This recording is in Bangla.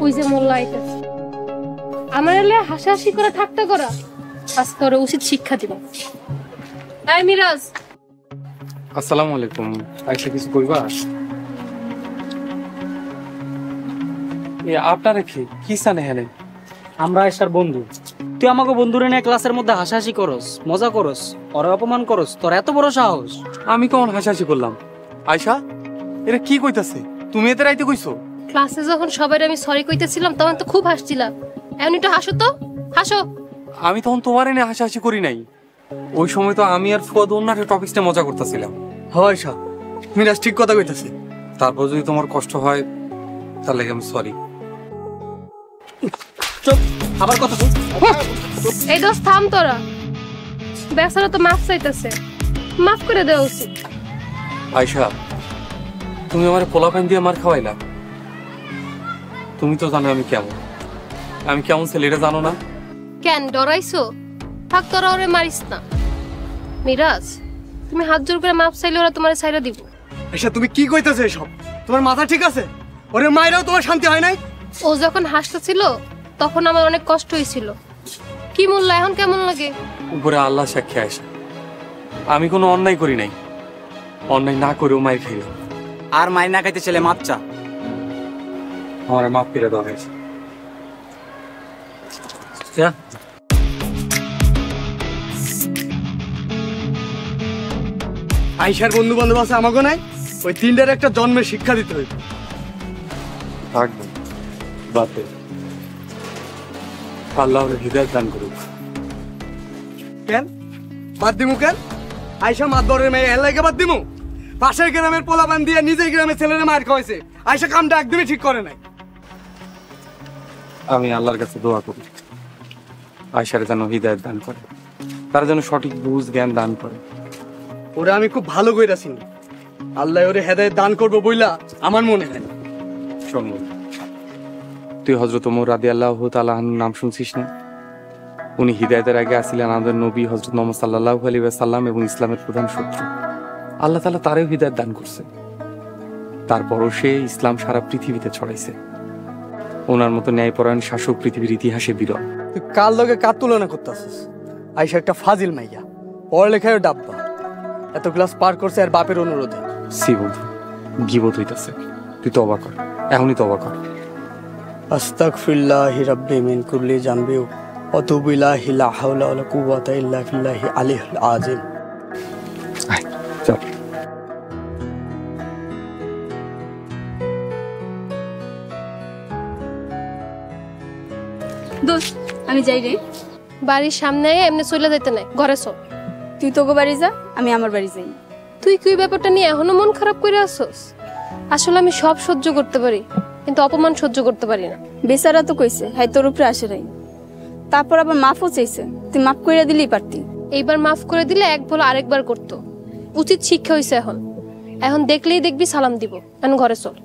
ওই যে মোল্লা আইতাছে, আমার এলে হাসাহাসি করে ঠাট্টা করা, আজকে ওরা উচিত শিক্ষা দিব। এই মিরাজ। আসসালামু আলাইকুম। আইসা কিছু কইবা? আপনারা কি জানে হেনে? আমরা আয়সার বন্ধু। তুই আমাকে বন্ধুরে নিয়ে ক্লাসের মধ্যে হাসাহাসি করস, মজা করস, ওরা অপমান করস, তোর এত বড় সাহস? আমি কখন হাসাহাসি করলাম? আয়সা, এটা কি কইতাছে? তুমি এতে রাইতে কইছো? ক্লাসে যখন সবাই আমি সরি কইতেছিলাম তখন তো খুব হাসছিলাম, এখন একটু হাসো তো, হাসো। আমি তখন তোমার এনে হাসাহাসি করি নাই। ওই সময় তো আমি আর ফুয়াদ অন্য একটা টপিকসটা মজা করতেছিলাম। হয় শাহ, মিরাজ ঠিক কথা কইতাছে। তারপর যদি তোমার কষ্ট হয় তাহলে আমি সরি। চুপ, আবার কথা বল। এই দোস্ত থাম তোরা, বেচারা তো মাফ চাইতেছে, মাফ করে দেওয়া উচিত। আয়সা, তুমি আমার পোলাপান দিয়ে মার খাওয়াইলা। তুমি তো জানো আমি কেমন ছেলে, এটা জানো না? কেন ডরাইছো? থাক, তোরা ওরে মারিস না। মিরাজ, তুমি হাত জোর করে মাফ চাইলে ওরা তোমার ছাইরা দিব। আচ্ছা তুমি কি কইতাছো এসব? তোমার মাথা ঠিক আছে? ওরে মাইরাও তোমার শান্তি হয় নাই? ও যখন হাসতেছিল তখন আমার অনেক কষ্ট হয়েছিল। কি মোল্লা, এখন কেমন লাগে? উপরে আল্লাহ সাক্ষী আয়সা, আমি কোনো অন্যায় করি নাই। অন্যায় না করেও মায়ের খাইলাম। আর মাই না খাইতে ছেলে মাপ চা। আমার মাপ ফিরে দেওয়া হয়েছে। আইসার বন্ধু বান্ধব আছে আমাকে নাই? ওই তিনটার একটা জন্মের শিক্ষা দিতে হইবে। থাকবে বাতে, আল্লাহ হৃদয় দান করুক। কেন বাদ দিমু? কেন আইসা মাতবরের মেয়ে এর লাগে বাদ দিমু? পাশের গ্রামের পোলাপান দিয়ে নিজের গ্রামের ছেলেরা মার খাওয়াইছে, আইসা কামটা একদমই ঠিক করে নাই। আমি আল্লাহর কাছে দোয়া করি আয়সার যেন হৃদয় দান করে, তারা যেন সঠিক বুঝ জ্ঞান দান করে। ওরে আমি খুব ভালো কইরা চিনি, আল্লাহ ওরে হেদায়েত দান করবো বইলা আমার মনে হয়। শোন, তুই হযরত ওমর রাদিয়াল্লাহু তাআলা আনহুর নাম শুনছিস না? উনি হিদায়াতের আগে আসছিলেন আমাদের নবী হযরত মুহাম্মদ সাল্লাল্লাহু আলাইহি ওয়াসাল্লাম এবং ইসলামের প্রধান শত্রু। আল্লাহ তাআলা তারেও হিদায়াত দান করছে, তারপরও সে ইসলাম সারা পৃথিবীতে ছড়াইছে। ওনার মতো ন্যায়পরায়ণ শাসক পৃথিবীর ইতিহাসে বিরল। তুই কার লগে কার তুলনা করতেছিস? আইসা একটা ফাজিল মাইয়া, পড়ালেখায় ডাব্বা, এত ক্লাস পার করছে আর বাপের অনুরোধে। সি বন্ধু, গীবত হইতাছে। তুই তওবা কর, এখনই তওবা কর। আস্তাগফিরুল্লাহি রাব্বি মিন কুল্লি জামবি ওয়া তুবু ইলাইহি লা হাওলা ওয়ালা কুওয়াতা ইল্লা বিল্লাহি আলিয়্যিল আযীম। আয় চল। দোস্ত আমি যাই রে। বাড়ির সামনে এমনি চলে যাইতে নাই, ঘরে চল। তুই তোকে বাড়ি যা, আমি আমার বাড়ি যাই। তুই কি ব্যাপারটা নিয়ে এখনো মন খারাপ করে আসছস? আসলে আমি সব সহ্য করতে পারি, কিন্তু অপমান সহ্য করতে পারি না। বেচারা তো কইছে হাই তোর উপরে আসে নাই, তারপর আবার মাফও চাইছে, তুই মাফ করে দিলেই পারতি। এইবার মাফ করে দিলে এক ভুল আরেকবার করতো, উচিত শিক্ষা হইছে। এখন এখন দেখলেই দেখবি সালাম দিব। এখন ঘরে চল।